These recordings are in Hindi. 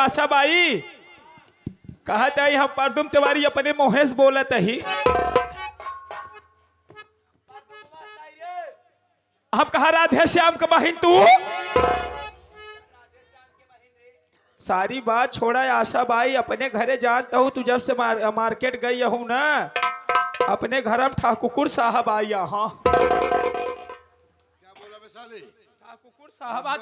आशा बाई, कहत है हम परदुम तिवारी अपने मोहेश बोलत ही। हम कहा राधे श्याम का बहन तू? सारी बात छोड़ा आशा बाई, अपने घरे जानता हूँ तू जब से मार्केट गई हूँ ना, अपने घर में ठाकुर साहब आई यहाँ। क्या बोला वैशाली? ठाकुर साहब आ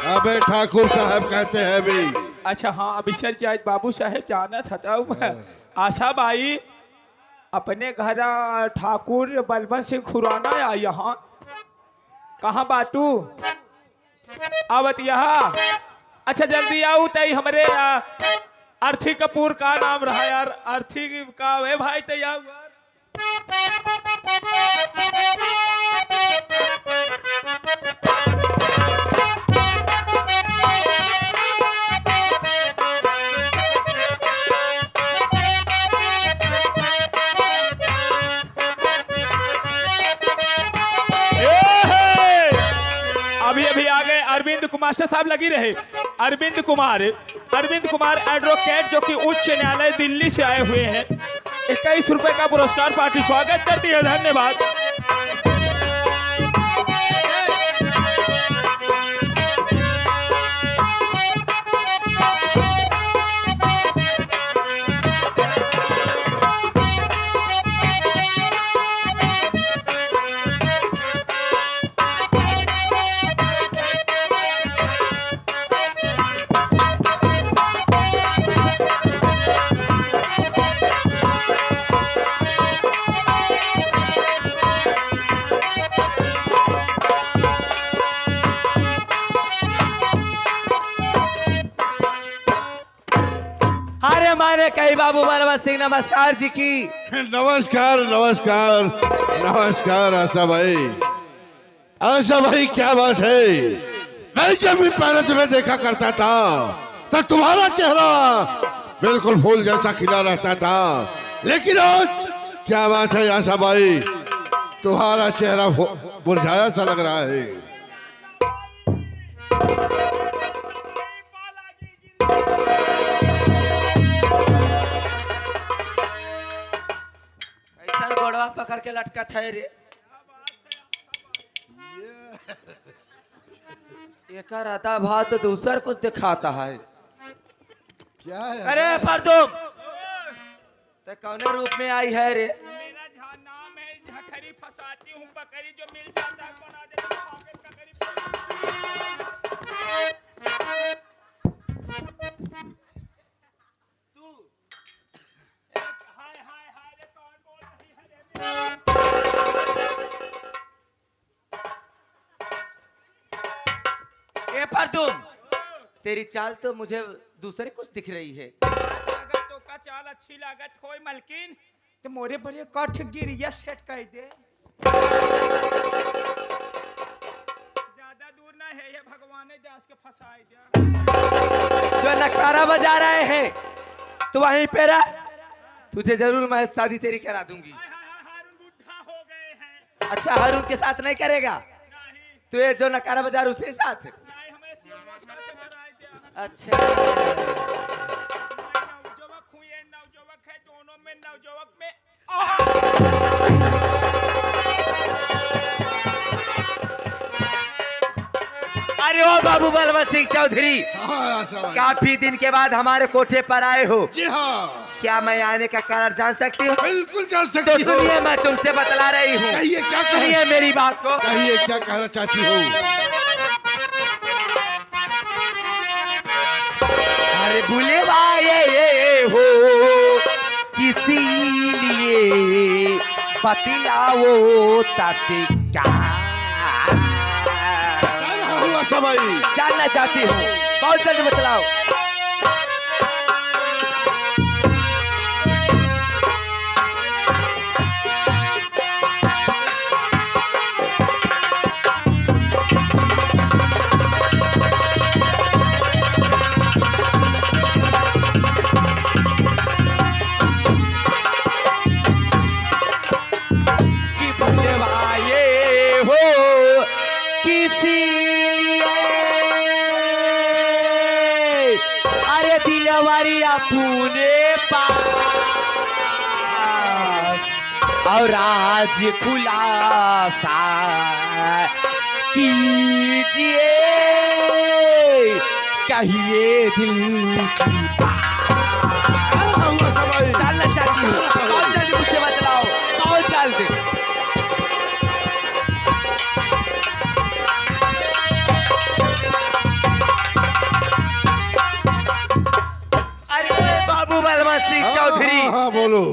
अबे ठाकुर साहब कहते हैं भी। अच्छा हाँ, अभिषेक जी बाबू साहेब जाना था मैं। आशा बाई, अपने घर ठाकुर बलवंत सिंह खुराना आया यहाँ। कहाँ बाटू आवत यहाँ? अच्छा जल्दी आओ तई। हमारे अर्थी कपूर का नाम रहा यार, अर्थी का वे भाई तैयार। अभी अभी आ गए अरविंद कुमार साहब लगी रहे। अरविंद कुमार एडवोकेट जो कि उच्च न्यायालय दिल्ली से आए हुए हैं। 21 रुपए का पुरस्कार पार्टी स्वागत करती है। धन्यवाद। माने कही बाबू बलवंत सिंह नमस्कार जी की। नमस्कार नमस्कार नमस्कार आशा भाई। आशा भाई क्या बात है, मैं जब भी पहले तुम्हें देखा करता था तब तुम्हारा चेहरा बिल्कुल फूल जैसा खिला रहता था, लेकिन आज क्या बात है आशा भाई, तुम्हारा चेहरा मुरझाया सा लग रहा है। गोड़वा पकड़ के लटका था रे। एक रहता भाव तो दूसर कुछ दिखाता है। क्या है? अरे परदुम तो कौने रूप में आई है रे? मेरा नाम है झखरी, फसाती हूँ बकरी, जो मिल जाता है बना देता हूँ पॉकेट का करीब। तू हाय हाय हाय रे, कौन बोल रही है रे? ए परदुम, तेरी चाल तो मुझे दूसरे कुछ दिख रही है। अगर तो का चाल अच्छी लागत होय मलकिन तो मोरे बड़े कठ गिरिया सेट कर दे। ज्यादा दूर ना है ये, भगवान ने जास के फंसाई दिया। जो नकारा बजा रहे हैं तो वहीं पे रह, तुझे जरूर मैं शादी तेरी करा दूंगी। हारून बुढ़ा हो गए हैं। अच्छा हारून के साथ नहीं करेगा? नहीं तू ये जो नकारा बजा रहा उसके साथ? नहीं, हमें सिर्फ से कराई दिया। अच्छा नवजुवक हुए, नवजुवक है, दोनों में नवजुवक में अरे ओ बाबू बलवंत सिंह चौधरी, हाँ आशा भाई। काफी दिन के बाद हमारे कोठे पर आए हो। जी हाँ, क्या मैं आने का कारण जान सकती हूँ? बिल्कुल जान तो सकती हो। सुनिए, मैं तुमसे बतला रही हूँ। कहिए क्या सुनिए मेरी बात को। कहिए क्या कहना चाहती हो? अरे भूले वाये हो किसी लिए बतलाओ ताकि क्या आशा भाई जानना चाहती हूँ, बहुत जल्दी बतलाओ। किसी अरे दिलवारी अपने पास और आज खुलासा कीजिए कहिए दिल की चलना चाहती हूँ बहुत जल्दी मुझसे बतलाओ बहुत जल्दी अरे बाबू बलवंत सिंह चौधरी हाँ बोलो।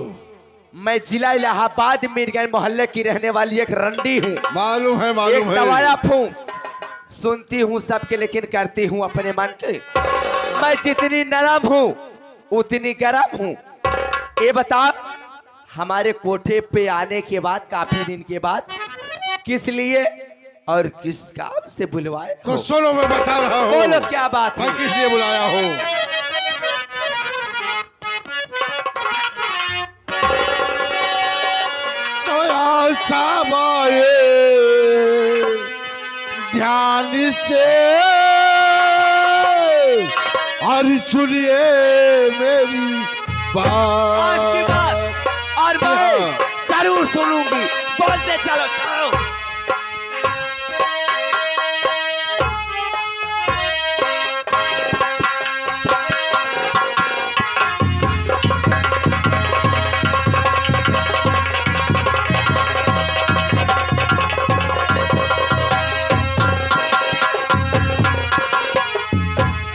मैं जिला इलाहाबाद मीरगंज मोहल्ले की रहने वाली एक रंडी हूँ मालूम है एक मालूम है। दवाया हूँ सुनती हूँ सबके लेकिन करती हूँ अपने मन के मैं जितनी नरम हूँ उतनी गर्म हूँ ये बता हमारे कोठे पे आने के बाद काफी दिन के बाद किस लिए और किस काम से बुलवाए तो हो? सुनो मैं बता रहा हूँ। बोलो क्या बात है मैं किस लिए बुलाया हूँ। तो आशा बाए ध्यान से और सुनिए मेरी आपकी बात। बात और मैं जरूर सुनूंगी बोलते चलो चलो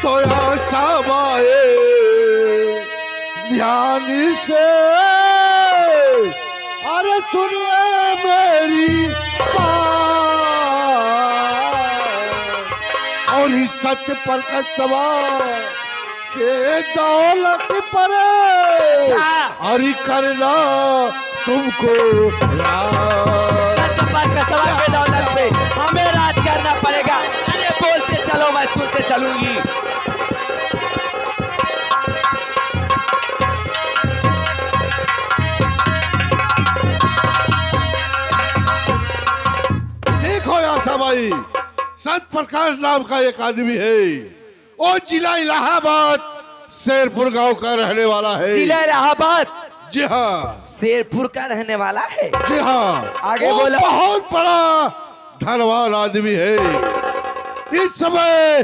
तो आशा बाए ध्यान से अरे सुनिए मेरी बात और इस सत्य पर का सवाल के दौलत पर अरे करना तुमको सत्य का सवाल पे दौलत पे हमें राज करना पड़ेगा अरे बोलते चलो मैं सुनते चलूंगी देखो आशा भाई सत प्रकाश नाम का एक आदमी है वो जिला इलाहाबाद शेरपुर गांव का रहने वाला है। जिला इलाहाबाद जी हाँ शेरपुर का रहने वाला है जी हाँ आगे वो बोलो। बहुत बड़ा धनवान आदमी है। इस समय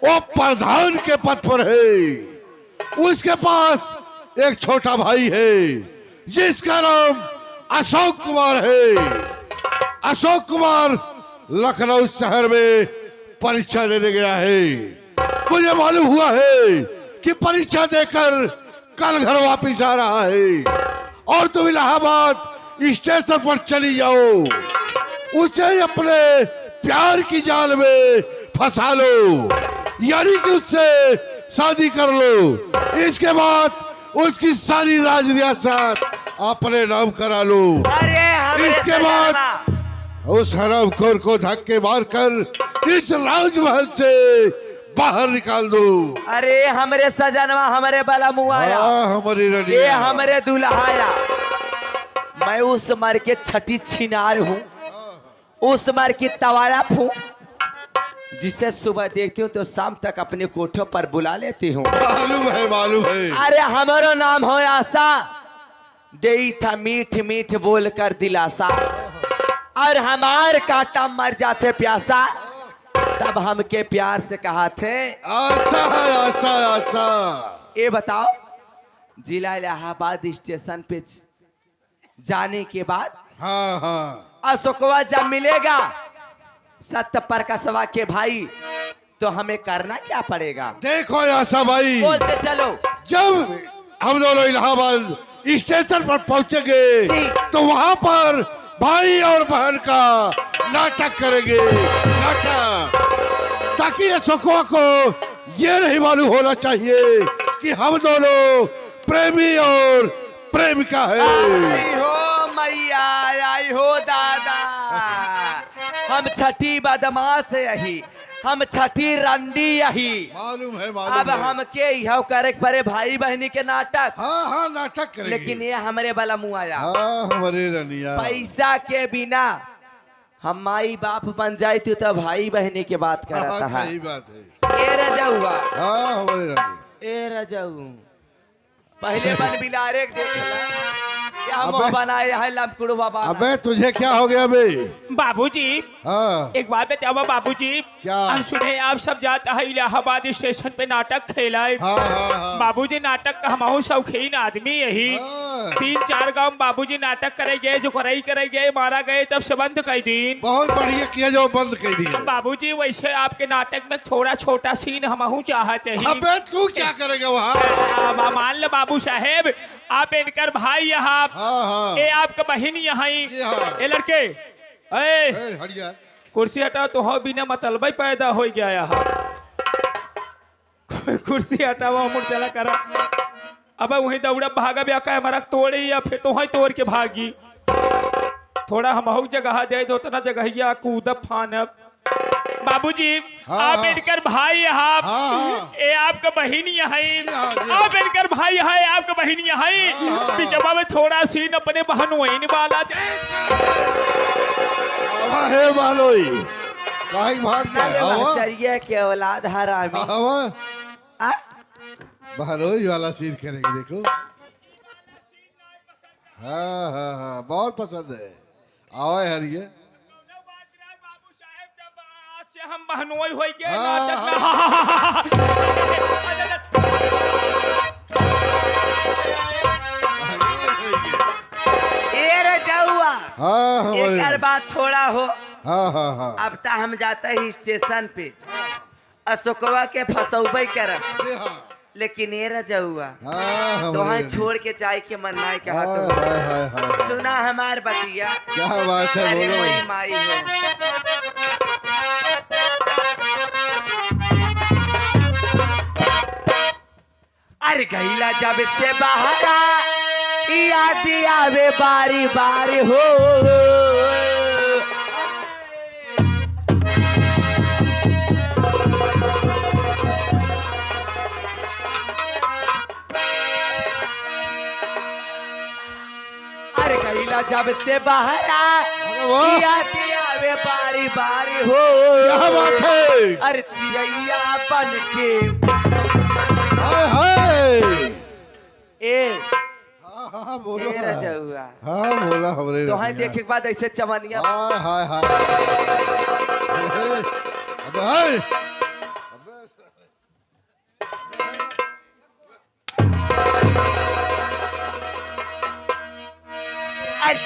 वो प्रधान के पद पर है। उसके पास एक छोटा भाई है जिसका नाम अशोक कुमार है। अशोक कुमार लखनऊ शहर में परीक्षा देने गया है। मुझे मालूम हुआ है कि परीक्षा देकर कल घर वापिस आ रहा है और तुम इलाहाबाद स्टेशन पर चली जाओ उसे अपने प्यार की जाल में फंसा लो यानी कि उससे शादी कर लो। इसके बाद उसकी सारी राज रियासत अपने नाम करा लो। अरे इसके बाद उस हरामखोर को धक्के मारकर इस राजमहल से बाहर निकाल दो। अरे हमरे सजनवा हमरे बला मुआया हमारी ये रनिया हमरे दुल्हाया मैं उस मर के छठी छिनार हूँ उस मर की तवारफ हूँ जिसे सुबह देखती हूँ तो शाम तक अपने कोठों पर बुला लेती हूँ। मालूम है। अरे हमारो नाम हो आशा देई था मीठ मीठ बोल कर दिलासा और हमार काटा मर जाते प्यासा तब हमके प्यार से कहा थे अच्छा अच्छा अच्छा ये बताओ जिला इलाहाबाद स्टेशन पे जाने के बाद हाँ हाँ अशोकवा जब मिलेगा सत्य प्रकाशवा के भाई तो हमें करना क्या पड़ेगा देखो आशा भाई बोलते चलो जब हम दोनों इलाहाबाद स्टेशन पर पहुंचेंगे जी। तो वहां पर भाई और बहन का नाटक करेंगे नाटक ताकि अशोकवा को ये नहीं मालूम होना चाहिए कि हम दोनों प्रेमी और प्रेमिका है। आई हो मैया आई हो दादा हम छठी बदमाश यही हम छठी रंडी यही मालूम है अब मालूम है। हमके यह करे परे भाई बहनी के नाटक हाँ हाँ नाटक करेंगे लेकिन ये हमारे बला मुँह आया हाँ हमारे रनिया पैसा के बिना हम माई बाप बन जाए तो भाई बहनी की बात करता है। सही बात है। ए रजाउआ, हाँ हमारे रानी। ए रजाऊ, पहले बन बिलारे के देखला क्या अबे- मुंह बनाए है लमकुड़ बाबा। अबे तुझे क्या हो गया बे? बाबूजी हाँ एक बात बताओ बाबूजी, क्या? हम सुने आप सब जाता है इलाहाबाद स्टेशन पे नाटक खेलाए। हाँ हाँ हाँ बाबूजी नाटक का हम शौकीन आदमी यही हाँ। 3-4 गांव में बाबूजी नाटक करे गए, जो करे गए मारा गए, तब से बंद कर दिन। बहुत बढ़िया किया जो बंद कर दिया। बाबूजी वैसे आपके नाटक में थोड़ा छोटा सीन हम चाहते हैं। अबे तू क्या करेगा वहाँ? मान लो बाबू साहेब, आप इनकर भाई यहाँ, हाँ हाँ ए आपका बहन यहाँ, जी हाँ। ए लड़के ए हरिया कुर्सी हटाओ, तो हो बिना मतलब ही पैदा हो गया यहाँ। कुर्सी हटाओ, मुड़ चला करा। अब वहीं दौड़ा भागा ब्या का हमारा तोड़े या फिर तो वहीं तोड़ के भागी। थोड़ा हम जगह दे दो, उतना जगह कूदब फानब। बाबूजी हाँ, आप हाँ। इनकर भाई यहाँ, हाँ। ए आपका बहन यहाँ, हाँ, जी हाँ। आप इनकर भाई है, आपका बहन यहाँ, हाँ। पिछवा में थोड़ा सीन अपने बहन वही वाला दे। हवा है मालोई कहीं भाग अरे गया हवा बहचरिया के औलाद हरामी। हवा आ? बहनोई वाला सीन करेंगे देखो। हाँ हाँ हाँ बहुत पसंद है। आओ हरिया। बाबू साहेब जब आज से हम बहनोई हो गए हाँ, नाटक में। ए रजाउआ, हाँ हमारे एक बात छोड़ा हो। हाँ हाँ हाँ अब तो हम जाते ही स्टेशन पे अशोकवा के फसौबे करब, जी हाँ लेकिन ये रजाउआ हाँ तो हमारे हम छोड़ के जाए के मन नहीं कहा हाय तो। हाय हाय हाय सुना हमार बतिया, क्या बात है अरे बोलो। वही माई हो। अरे गईला जब से बहारा याद आवे बारी बारी हो। अरे गईला जब से बहारा अरे वाह याद आवे बारी बारी हो। क्या बात है। अरे चिड़ैया बन के हाय हाय ए हाँ हाँ बोलो ए रजौआ, हाँ बोला हमारे तो हाँ देखे के बाद ऐसे चमनिया हाय हाय हाय अबे हाय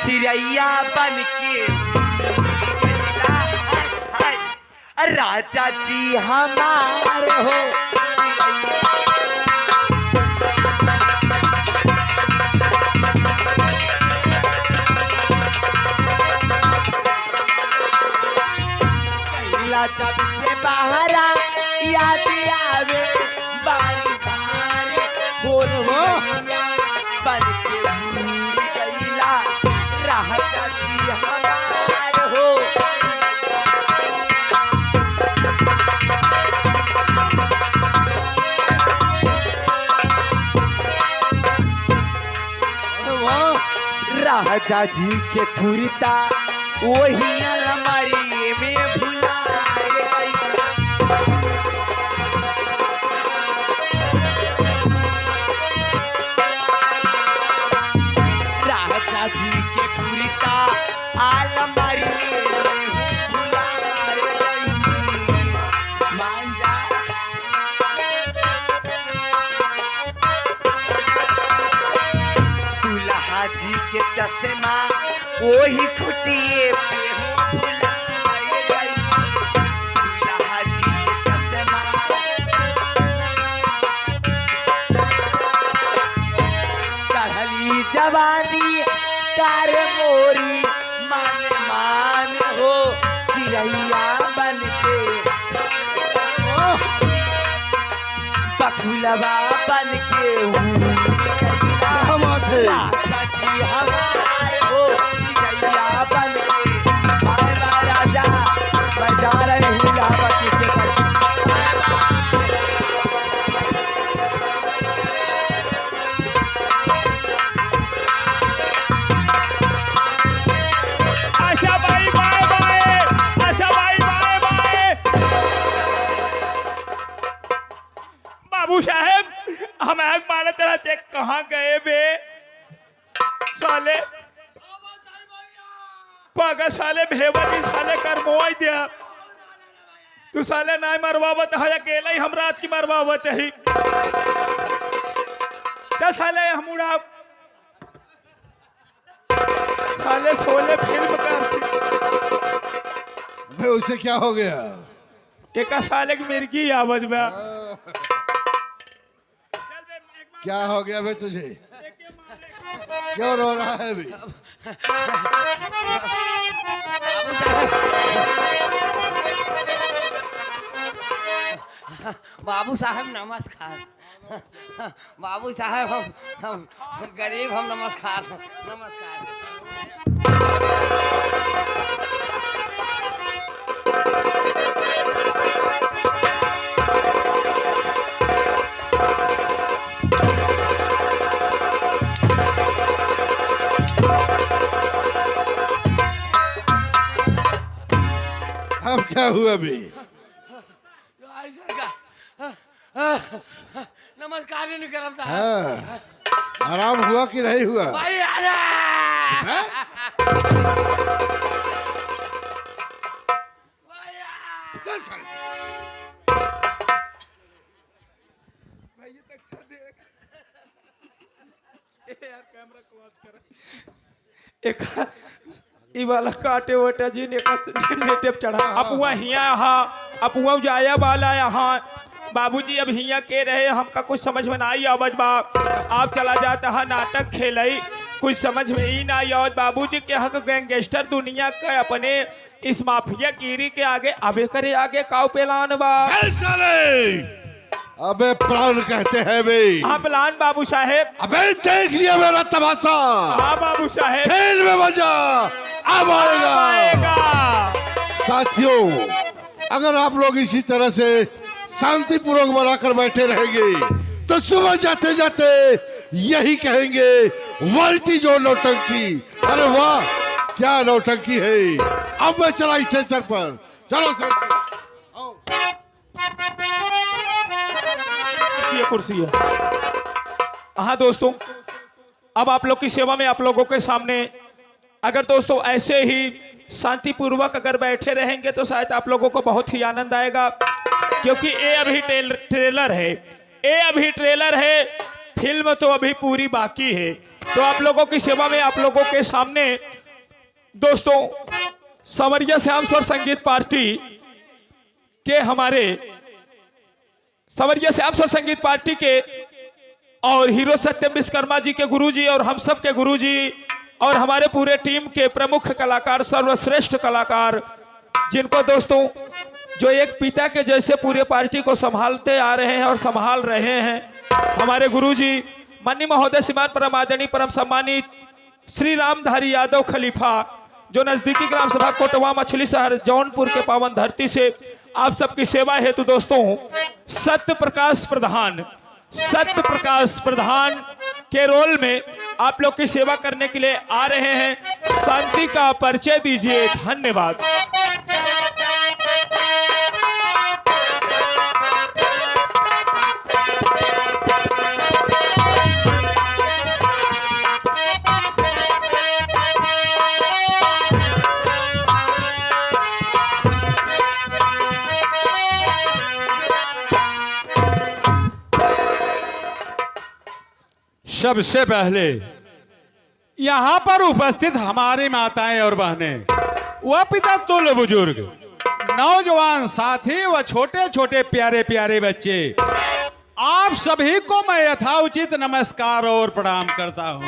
चिड़ैया बन के राजा जी हमारे हो। चिड़ैया जब से बहारा याद आवे बारी बारी हो। चिड़ैया बन के भूल गईला राजा जी हमारे हो। अरे वाह राजा जी के कुर्ता वही अलमारी में भुलाए गई। राजा जी के कुर्ता अलमारी में भुलाए गई। मान जा दूल्हा जी के चश्मा वही खुटिए पे हो भुलाए गई। दूल्हा जी के चश्मा चढ़ली जवानी कार मोरी मान मान हो। चिड़ैया बन के बकुलवा बन के क्या बात है। राजा जी हमारे हो। चिड़ैया बन के आए बा राजा बजा रहे हुलावती से आए बा। आशा भाई बाय बाय। हम आग मारे तेरा ते कहाँ गए बे साले पागा साले भेवती साले कर मोई दिया तू साले नहीं मरवावत है अकेला ही हम रात की मरवावत है तो साले हम उड़ा साले सोले फिल्म करती अबे उसे क्या हो गया? एक साले की मिर्गी आवाज में क्या हो गया बे तुझे? क्यों रो रहा है अभी? बाबू साहब नमस्कार। बाबू साहब हम गरीब हम नमस्कार नमस्कार। अब क्या हुआ अभी? नमस्कार नहीं करम साहब। हाँ, आराम हुआ कि नहीं हुआ? भाई अरे हैं? चल चल। एक ई वाला काटे वोटा जी ने नेटेप चढ़ा अपुआ हिया हा अपुआ जाया वाला यहाँ बाबूजी अब हिया के रहे हमका कुछ समझ में ना आई आवाज बा आप चला जाता है नाटक खेलई कुछ समझ में ही ना आई और बाबूजी के हक गैंगस्टर दुनिया के अपने इस माफिया गिरी के आगे अबे करे आगे काव पेलान बा ए साले! अबे प्लान कहते हैं बे। हाँ प्लान बाबू साहेब अबे देख लिया मेरा तमाशा। हाँ बाबू साहेब खेल में मजा अब आएगा। साथियों, अगर आप लोग इसी तरह से शांतिपूर्वक बनाकर बैठे रहेंगे तो सुबह जाते जाते यही कहेंगे वाल्टी जो नौटंकी। अरे वाह क्या नौटंकी है। अब मैं चला स्टेशन पर। चलो सर आओ। कुर्सी है। हाँ दोस्तों, अब आप लोग की सेवा में आप लोगों के सामने अगर दोस्तों ऐसे ही शांतिपूर्वक अगर बैठे रहेंगे तो शायद आप लोगों को बहुत ही आनंद आएगा क्योंकि ये अभी ट्रेलर है। ये अभी ट्रेलर है, फिल्म तो अभी पूरी बाकी है। तो आप लोगों की सेवा में आप लोगों के सामने दोस्तों संवरिया श्याम स्वर संगीत पार्टी के हमारे संवरिया श्याम स्वर संगीत पार्टी के और हीरो सत्यम विश्वकर्मा जी के गुरुजी और हम सब के गुरुजी और हमारे पूरे टीम के प्रमुख कलाकार सर्वश्रेष्ठ कलाकार जिनको दोस्तों जो एक पिता के जैसे पूरे पार्टी को संभालते आ रहे हैं और संभाल रहे हैं हमारे गुरुजी माननीय महोदय श्रीमान परम आदरणीय परम सम्मानित श्री रामधारी यादव खलीफा जो नजदीकी ग्राम सभा कोटवा मछली शहर जौनपुर के पावन धरती से आप सबकी सेवा हेतु दोस्तों सत्य प्रकाश प्रधान के रोल में आप लोग की सेवा करने के लिए आ रहे हैं। शांति का परिचय दीजिए। धन्यवाद। सबसे पहले यहाँ पर उपस्थित हमारी माताएं और बहनें, वह पिता तुल्य बुजुर्ग, नौजवान साथी व छोटे छोटे प्यारे प्यारे बच्चे, आप सभी को मैं यथाउचित नमस्कार और प्रणाम करता हूँ।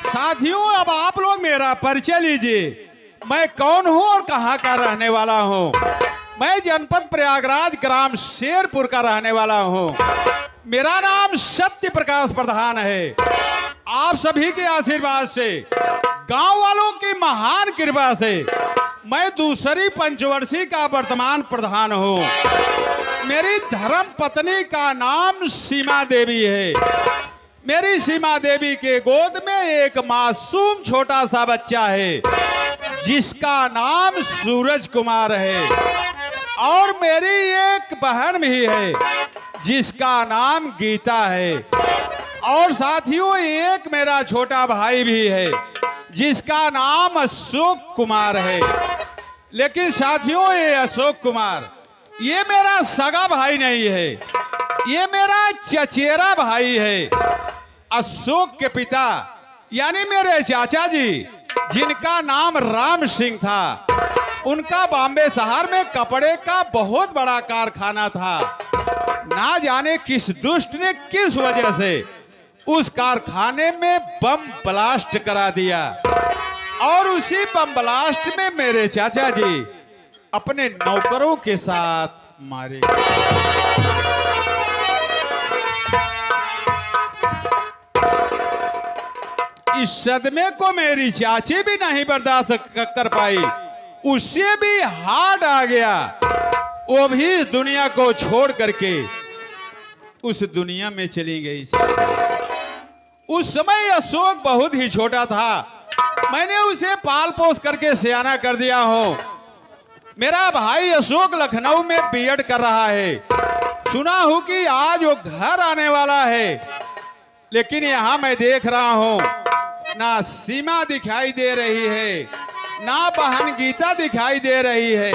साथियों, अब आप लोग मेरा परिचय लीजिए। मैं कौन हूँ और कहाँ का रहने वाला हूँ। मैं जनपद प्रयागराज ग्राम शेरपुर का रहने वाला हूँ। मेरा नाम सत्य प्रकाश प्रधान है। आप सभी के आशीर्वाद से, गांव वालों की महान कृपा से मैं दूसरी पंचवर्षीय का वर्तमान प्रधान हूं। मेरी धर्म पत्नी का नाम सीमा देवी है। मेरी सीमा देवी के गोद में एक मासूम छोटा सा बच्चा है जिसका नाम सूरज कुमार है और मेरी एक बहन भी है जिसका नाम गीता है। और साथियों एक मेरा छोटा भाई भी है जिसका नाम अशोक कुमार है। लेकिन साथियों ये अशोक कुमार ये मेरा सगा भाई नहीं है, ये मेरा चचेरा भाई है। अशोक के पिता यानी मेरे चाचा जी जिनका नाम राम सिंह था, उनका बॉम्बे शहर में कपड़े का बहुत बड़ा कारखाना था। ना जाने किस दुष्ट ने किस वजह से उस कारखाने में बम ब्लास्ट करा दिया और उसी बम ब्लास्ट में मेरे चाचा जी अपने नौकरों के साथ मारे गए। इस सदमे को मेरी चाची भी नहीं बर्दाश्त कर पाई, उससे भी हार्ट आ गया। वो भी इस दुनिया को छोड़ करके उस दुनिया में चली गई। उस समय अशोक बहुत ही छोटा था, मैंने उसे पाल पोस करके सियाना कर दिया हूं। मेरा भाई अशोक लखनऊ में बीएड कर रहा है। सुना हूं कि आज वो घर आने वाला है, लेकिन यहां मैं देख रहा हूं ना सीमा दिखाई दे रही है, ना बहन गीता दिखाई दे रही है,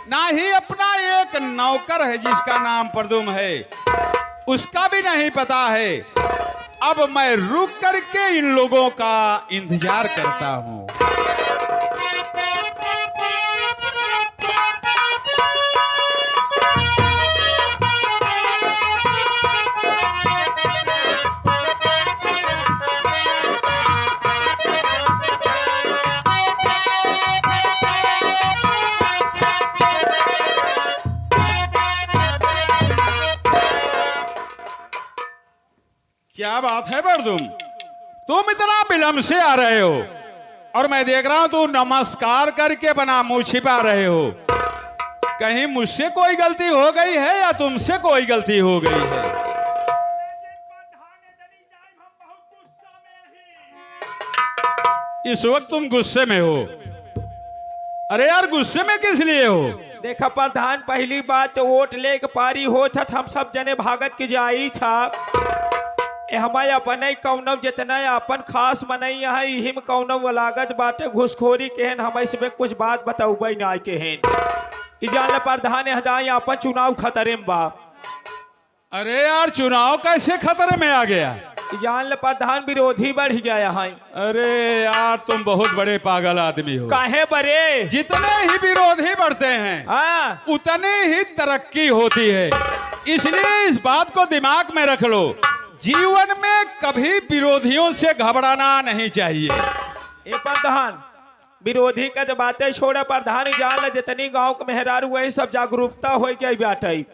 ना ही अपना एक नौकर है जिसका नाम परदुम है, उसका भी नहीं पता है। अब मैं रुक करके इन लोगों का इंतजार करता हूं। क्या बात है परदुम, तुम इतना विलंब से आ रहे हो और मैं देख रहा हूं तू नमस्कार करके बना मुंह छिपा रहे हो। कहीं मुझसे कोई गलती हो गई है या तुमसे कोई गलती हो गई है? इस वक्त तुम गुस्से में हो। अरे यार गुस्से में किस लिए हो? देखा प्रधान, पहली बात तो वोट लेके पारी हो था, हम सब जने भागत की जाई था। हमारे अपने कौनव जितना अपन खास मनई है, यही में कौनव लागत बाटे घुसखोरी केहन हम इसमें कुछ बात बताऊबे ना केहन। जान प्रधान हदाई अपन चुनाव खतरे में बा। अरे यार चुनाव कैसे खतरे में आ गया? जान प्रधान विरोधी बढ़ गया है। अरे यार तुम बहुत बड़े पागल आदमी हो। काहे बरे? जितने ही विरोधी बढ़ते हैं हाँ, उतनी ही तरक्की होती है, इसलिए इस बात को दिमाग में रख लो। जीवन में कभी विरोधियों से घबराना नहीं चाहिए। ए प्रधान, विरोधी का तो बातें छोड़ा प्रधान, जान जितनी गांव के मेहरारू वही सब जागरूकता हो गई बाटे।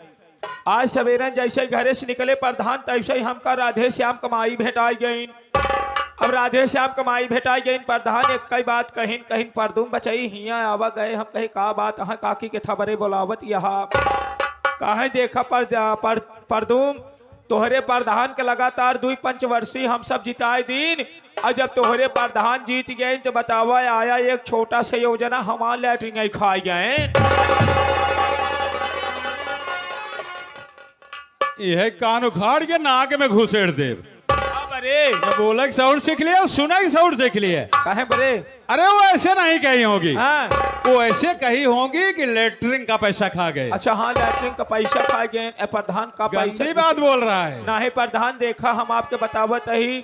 आज सवेरन जैसे घरे से निकले प्रधान तैसे ही हमका राधे श्याम कमाई भेटाई गई। अब राधे श्याम कमाई भेटाई गई प्रधान, एक कई बात कहीं कहीं परदुम बचाई हिया आवा गए। हम कहे का बात है काकी के थबरे बोलावत यहाँ कहे देखा परदुम तोहरे प्रधान के लगातार 2 पंचवर्षीय हम सब जिताए दिन, और जब तोहरे प्रधान जीत गए तो बतावा आया एक छोटा सा योजना हमारे लैटरिन खाए गए। यह कान उखाड़ के नाक में घुसेड़ दे। बरे बोले सौर सीख लिया, सुना ही सौर सीख लिया। कहे बरे? अरे वो ऐसे नहीं कही होगी। हाँ। वो ऐसे कही होंगी कि लेटरिन का पैसा खा गए। अच्छा हाँ, लैटरिन का पैसा खा गए। प्रधान का पैसा गंदी बात बोल रहा है। ना ही प्रधान, देखा हम आपके बतावत ही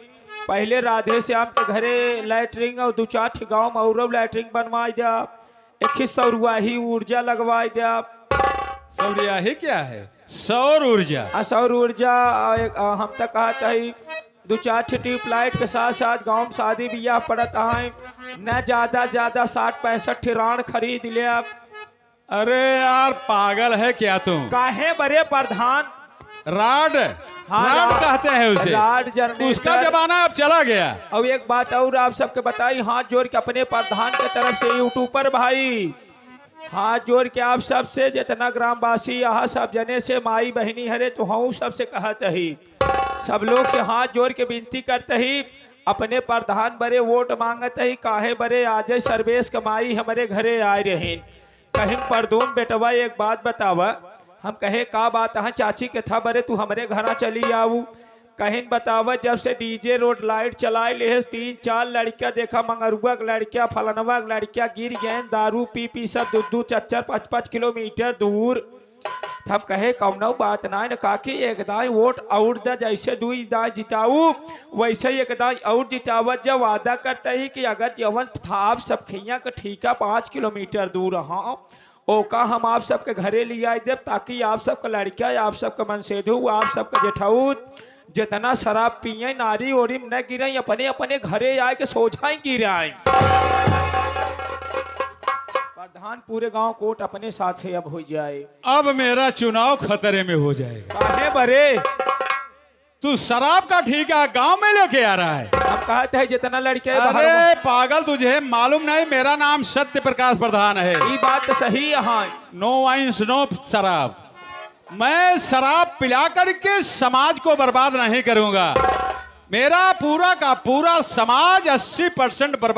पहले राधे श्याम के घरे लैटरिन और 2-4 गाँव में और लैटरिन बनवाई दिया, 21 सौरवाही ऊर्जा लगवाई दिया। सौरयाही क्या है? सौर ऊर्जा। सौर ऊर्जा हम तक कहते ही 2-4 ट्यूबलाइट के साथ साथ गाँव में शादी ब्याह पड़त है न, ज्यादा 60-65 राण खरीद लिया। अरे यार पागल है क्या तुम? काहे बरे प्रधान? राड, हाँ, राड कहते हैं उसे। Rod generator. उसका जमाना अब चला गया। और एक बात और आप सबके बताई, हाथ जोड़ के अपने प्रधान के तरफ से यूट्यूबर भाई, हाथ जोड़ के आप सबसे जितना ग्रामवासी यहाँ सब जने से माई बहनी हरे तो हूँ सबसे कहते ही, सब लोग से हाथ जोड़ के विनती करते ही, अपने प्रधान बरे वोट मांगते ही। काहे बरे आज सर्वेश कमाई हमारे घरे आए रहे। कहीं परदुम बेटवा एक बात बतावा, हम कहे का बात है चाची के था बरे तू हमरे घरा चली आऊ कहीं बतावा जब से डीजे रोड लाइट चलाए ले 3-4 लड़कियां देखा मंगरुआ के लड़कियां फलनवा के लड़कियां गिर गए दारू पी सब 2-4-5 किलोमीटर दूर हम कहे कौनो बात ना न काकी एक दाई वोट और द जैसे 2 दाई जिताऊ वैसे ही एक दाई और जितावत जब वादा करते ही कि अगर जवन था आप सब खैया का ठीका 5 किलोमीटर दूर हाँ ओका हम आप सबके घरे ले आए देव ताकि आप सबका लड़किया आप सबका मनसेधु आप सबका जेठाऊत जितना शराब पिए नारी ओरी न गिरे अपने अपने घरे आए के सोझाई गिराए प्रधान पूरे गांव कोट अपने साथ है अब हो जाए। अब मेरा चुनाव खतरे में हो जाएगा। काहे बरे तू शराब का ठीका गांव में लेके आ रहा है। हम कहते हैं जितना लड़के अरे पागल, तुझे मालूम नहीं मेरा नाम सत्य प्रकाश प्रधान है। ये बात तो सही है। नो वाइन्स नो शराब। मैं शराब पिला करके समाज को बर्बाद नहीं करूंगा। मेरा पूरा का पूरा समाज 80% बर्बाद